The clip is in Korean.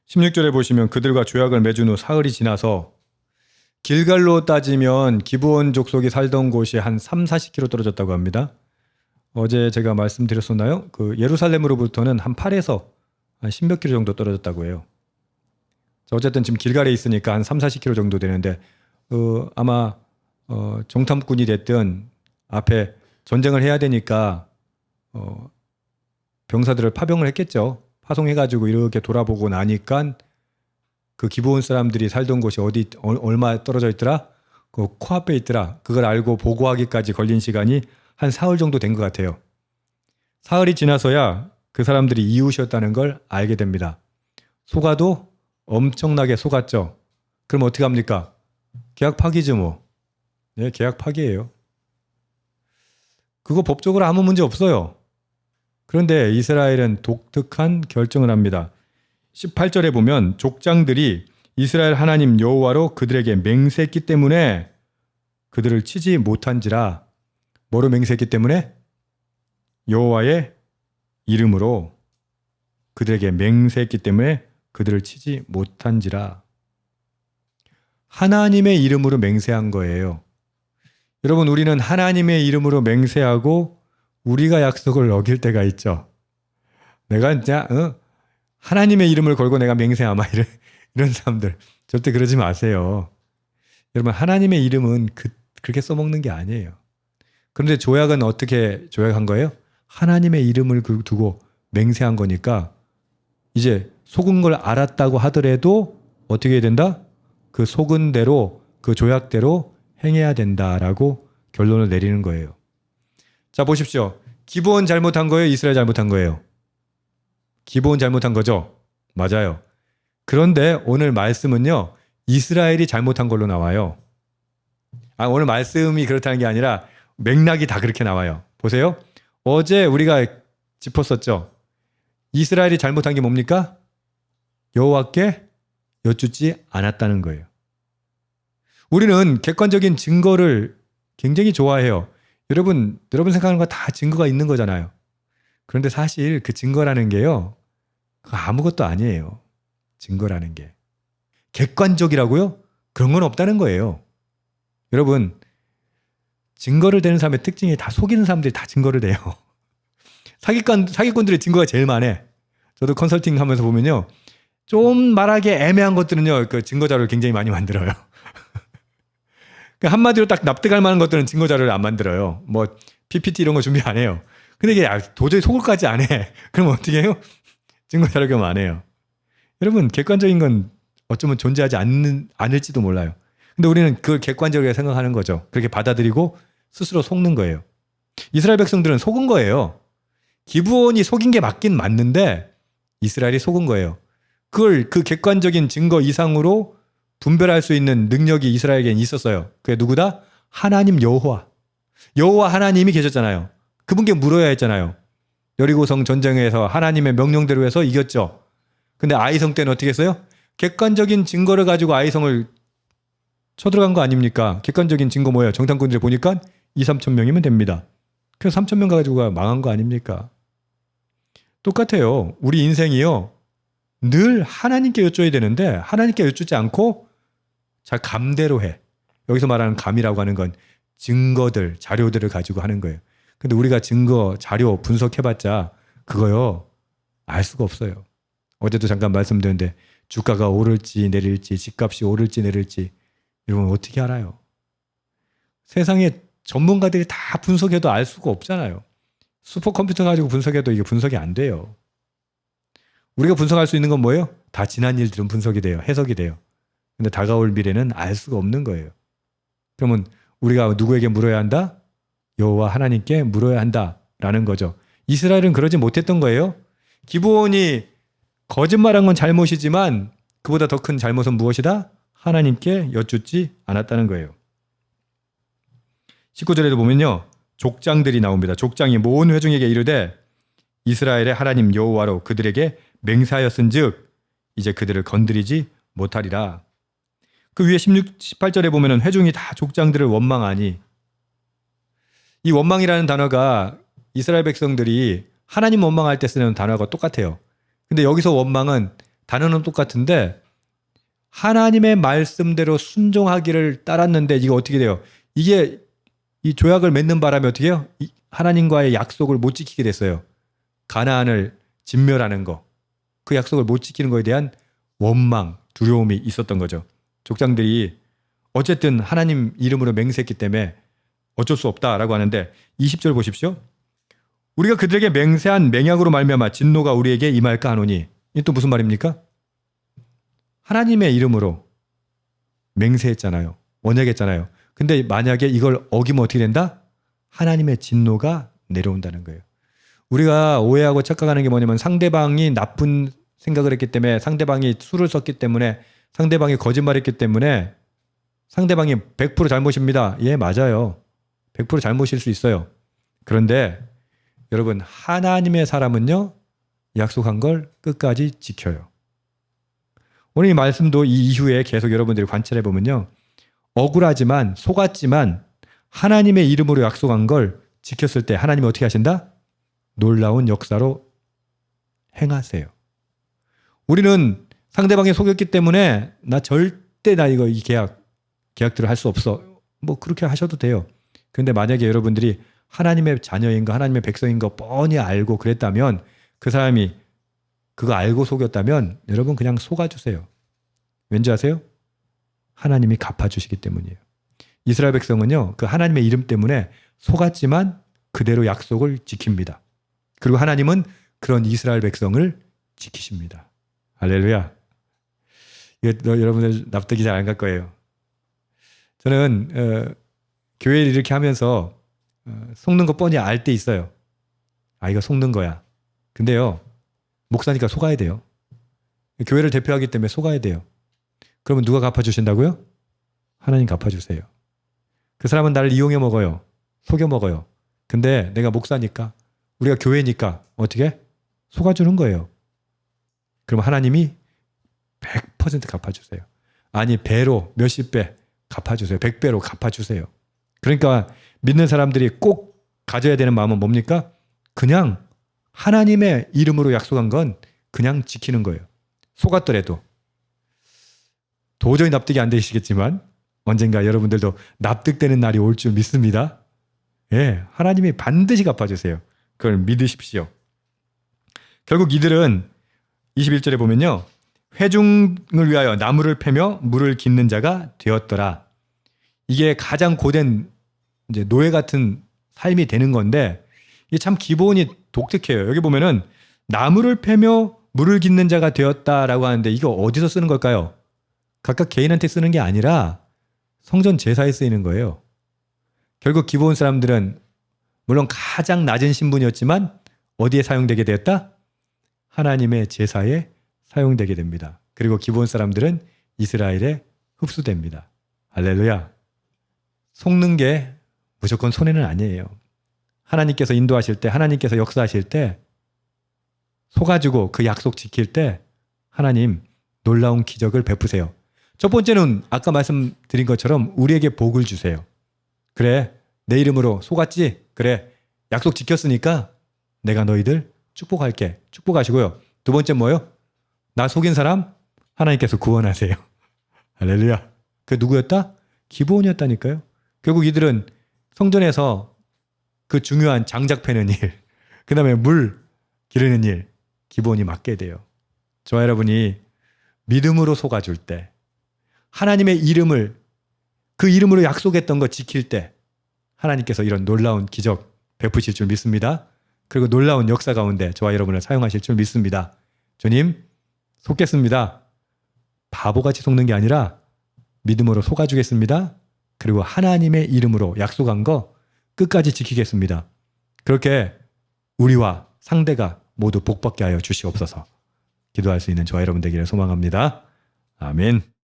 16절에 보시면 그들과 조약을 맺은 후 사흘이 지나서 길갈로 따지면 기브온 족속이 살던 곳이 한 3, 40km 떨어졌다고 합니다. 어제 제가 말씀드렸었나요? 그 예루살렘으로부터는 한 8에서 한 10몇 킬로 정도 떨어졌다고 해요. 어쨌든 지금 길갈에 있으니까 한 3, 40km 정도 되는데 아마 정탐꾼이 됐든 앞에 전쟁을 해야 되니까 병사들을 파병을 했겠죠. 파송해가지고 이렇게 돌아보고 나니까 그 기브온 사람들이 살던 곳이 얼마 떨어져 있더라? 그 코앞에 있더라. 그걸 알고 보고하기까지 걸린 시간이 한 사흘 정도 된 것 같아요. 사흘이 지나서야 그 사람들이 이웃이었다는 걸 알게 됩니다. 속아도 엄청나게 속았죠. 그럼 어떻게 합니까? 계약 파기죠 뭐. 네, 계약 파기예요. 그거 법적으로 아무 문제 없어요. 그런데 이스라엘은 독특한 결정을 합니다. 18절에 보면 족장들이 이스라엘 하나님 여호와로 그들에게 맹세했기 때문에 그들을 치지 못한지라. 뭐로 맹세했기 때문에? 여호와의 이름으로 그들에게 맹세했기 때문에 그들을 치지 못한지라. 하나님의 이름으로 맹세한 거예요. 여러분, 우리는 하나님의 이름으로 맹세하고 우리가 약속을 어길 때가 있죠. 내가 진짜 하나님의 이름을 걸고 내가 맹세하마 이런 사람들 절대 그러지 마세요. 여러분, 하나님의 이름은 그렇게 써먹는 게 아니에요. 그런데 조약은 어떻게 조약한 거예요? 하나님의 이름을 두고 맹세한 거니까 이제 속은 걸 알았다고 하더라도 어떻게 해야 된다? 그 속은 대로 그 조약대로 행해야 된다라고 결론을 내리는 거예요. 자, 보십시오. 기브온 잘못한 거예요? 이스라엘 잘못한 거예요? 기브온 잘못한 거죠? 맞아요. 그런데 오늘 말씀은요, 이스라엘이 잘못한 걸로 나와요. 오늘 말씀이 그렇다는 게 아니라 맥락이 다 그렇게 나와요. 보세요. 어제 우리가 짚었었죠. 이스라엘이 잘못한 게 뭡니까? 여호와께 여쭙지 않았다는 거예요. 우리는 객관적인 증거를 굉장히 좋아해요. 여러분 생각하는 거 다 증거가 있는 거잖아요. 그런데 사실 그 증거라는 게요, 그거 아무것도 아니에요. 증거라는 게. 객관적이라고요? 그런 건 없다는 거예요. 여러분, 증거를 대는 사람의 특징이 다 속이는 사람들이 다 증거를 대요. 사기꾼들의 증거가 제일 많아. 저도 컨설팅 하면서 보면요, 좀 말하기 애매한 것들은요, 그 증거 자료를 굉장히 많이 만들어요. 한마디로 딱 납득할 만한 것들은 증거 자료를 안 만들어요. 뭐 PPT 이런 거 준비 안 해요. 근데 이게 도저히 속을까지 안 해. 그럼 어떻게 해요? 증거 자료 겸 안 해요. 여러분, 객관적인 건 어쩌면 존재하지 않을지도 몰라요. 근데 우리는 그걸 객관적이게 생각하는 거죠. 그렇게 받아들이고 스스로 속는 거예요. 이스라엘 백성들은 속은 거예요. 기브온이 속인 게 맞긴 맞는데 이스라엘이 속은 거예요. 그걸 그 객관적인 증거 이상으로 분별할 수 있는 능력이 이스라엘에겐 있었어요. 그게 누구다? 하나님 여호와. 여호와 하나님이 계셨잖아요. 그분께 물어야 했잖아요. 여리고성 전쟁에서 하나님의 명령대로 해서 이겼죠. 근데 아이성 때는 어떻게 했어요? 객관적인 증거를 가지고 아이성을 쳐들어간 거 아닙니까? 객관적인 증거 뭐예요? 정탐꾼들이 보니까 2, 3천 명이면 됩니다. 그래서 3천 명 가지고 망한 거 아닙니까? 똑같아요. 우리 인생이요, 늘 하나님께 여쭤야 되는데 하나님께 여쭙지 않고 자, 감대로 해. 여기서 말하는 감이라고 하는 건 증거들, 자료들을 가지고 하는 거예요. 근데 우리가 증거, 자료 분석해봤자 그거요, 알 수가 없어요. 어제도 잠깐 말씀드렸는데 주가가 오를지 내릴지, 집값이 오를지 내릴지 이런 건 어떻게 알아요? 세상에 전문가들이 다 분석해도 알 수가 없잖아요. 슈퍼컴퓨터 가지고 분석해도 이게 분석이 안 돼요. 우리가 분석할 수 있는 건 뭐예요? 다 지난 일들은 분석이 돼요. 해석이 돼요. 근데 다가올 미래는 알 수가 없는 거예요. 그러면 우리가 누구에게 물어야 한다? 여호와 하나님께 물어야 한다라는 거죠. 이스라엘은 그러지 못했던 거예요. 기브온이 거짓말한 건 잘못이지만 그보다 더 큰 잘못은 무엇이다? 하나님께 여쭙지 않았다는 거예요. 19절에도 보면요, 족장들이 나옵니다. 족장이 모든 회중에게 이르되 이스라엘의 하나님 여호와로 그들에게 맹세하였은즉 이제 그들을 건드리지 못하리라. 그 위에 18절에 보면 회중이 다 족장들을 원망하니, 이 원망이라는 단어가 이스라엘 백성들이 하나님 원망할 때 쓰는 단어가 똑같아요. 근데 여기서 원망은 단어는 똑같은데 하나님의 말씀대로 순종하기를 따랐는데 이게 어떻게 돼요? 이게 이 조약을 맺는 바람에 어떻게 해요? 하나님과의 약속을 못 지키게 됐어요. 가나안을 진멸하는 거. 그 약속을 못 지키는 거에 대한 원망, 두려움이 있었던 거죠. 족장들이 어쨌든 하나님 이름으로 맹세했기 때문에 어쩔 수 없다라고 하는데 20절 보십시오. 우리가 그들에게 맹세한 맹약으로 말미암아 진노가 우리에게 임할까 하노니. 이게 또 무슨 말입니까? 하나님의 이름으로 맹세했잖아요. 언약했잖아요. 근데 만약에 이걸 어기면 어떻게 된다? 하나님의 진노가 내려온다는 거예요. 우리가 오해하고 착각하는 게 뭐냐면 상대방이 나쁜 생각을 했기 때문에, 상대방이 술을 썼기 때문에, 상대방이 거짓말했기 때문에 상대방이 100% 잘못입니다. 예, 맞아요. 100% 잘못일 수 있어요. 그런데 여러분, 하나님의 사람은요, 약속한 걸 끝까지 지켜요. 오늘 이 말씀도 이 이후에 계속 여러분들이 관찰해 보면요, 억울하지만, 속았지만 하나님의 이름으로 약속한 걸 지켰을 때 하나님이 어떻게 하신다? 놀라운 역사로 행하세요. 우리는 상대방이 속였기 때문에 나 절대 이 계약들을 할 수 없어. 뭐 그렇게 하셔도 돼요. 근데 만약에 여러분들이 하나님의 자녀인 거, 하나님의 백성인 거 뻔히 알고 그랬다면, 그 사람이 그거 알고 속였다면 여러분 그냥 속아주세요. 왠지 아세요? 하나님이 갚아주시기 때문이에요. 이스라엘 백성은요, 그 하나님의 이름 때문에 속았지만 그대로 약속을 지킵니다. 그리고 하나님은 그런 이스라엘 백성을 지키십니다. 할렐루야. 이거 여러분들 납득이 잘 안 갈 거예요. 저는 교회를 이렇게 하면서 속는 거 뻔히 알 때 있어요. 아, 이거 속는 거야. 근데요, 목사니까 속아야 돼요. 교회를 대표하기 때문에 속아야 돼요. 그러면 누가 갚아주신다고요? 하나님 갚아주세요. 그 사람은 나를 이용해 먹어요. 속여 먹어요. 근데 내가 목사니까, 우리가 교회니까 어떻게? 속아주는 거예요. 그럼 하나님이 100% 갚아주세요. 아니, 배로 몇십 배 갚아주세요. 100배로 갚아주세요. 그러니까 믿는 사람들이 꼭 가져야 되는 마음은 뭡니까? 그냥 하나님의 이름으로 약속한 건 그냥 지키는 거예요. 속았더라도. 도저히 납득이 안 되시겠지만 언젠가 여러분들도 납득되는 날이 올 줄 믿습니다. 예, 하나님이 반드시 갚아주세요. 그걸 믿으십시오. 결국 이들은 21절에 보면요, 회중을 위하여 나무를 패며 물을 깃는 자가 되었더라. 이게 가장 고된 이제 노예 같은 삶이 되는 건데, 이게 참 기본이 독특해요. 여기 보면은 나무를 패며 물을 깃는 자가 되었다라고 하는데, 이거 어디서 쓰는 걸까요? 각각 개인한테 쓰는 게 아니라 성전 제사에 쓰이는 거예요. 결국 기브온 사람들은 물론 가장 낮은 신분이었지만 어디에 사용되게 되었다? 하나님의 제사에 사용되게 됩니다. 그리고 기브온 사람들은 이스라엘에 흡수됩니다. 할렐루야. 속는 게 무조건 손해는 아니에요. 하나님께서 인도하실 때, 하나님께서 역사하실 때, 속아주고 그 약속 지킬 때 하나님 놀라운 기적을 베푸세요. 첫 번째는 아까 말씀드린 것처럼 우리에게 복을 주세요. 그래, 내 이름으로 속았지? 그래, 약속 지켰으니까 내가 너희들 축복할게. 축복하시고요. 두 번째 뭐예요? 나 속인 사람 하나님께서 구원하세요. 할렐루야. 그 누구였다? 기브온이었다니까요. 결국 이들은 성전에서 그 중요한 장작 패는 일, 그 다음에 물 기르는 일, 기브온이 맡게 돼요. 저와 여러분이 믿음으로 속아줄 때, 하나님의 이름을, 그 이름으로 약속했던 거 지킬 때 하나님께서 이런 놀라운 기적 베푸실 줄 믿습니다. 그리고 놀라운 역사 가운데 저와 여러분을 사용하실 줄 믿습니다. 주님, 속겠습니다. 바보같이 속는 게 아니라 믿음으로 속아주겠습니다. 그리고 하나님의 이름으로 약속한 거 끝까지 지키겠습니다. 그렇게 우리와 상대가 모두 복받게 하여 주시옵소서. 기도할 수 있는 저와 여러분 되기를 소망합니다. 아멘.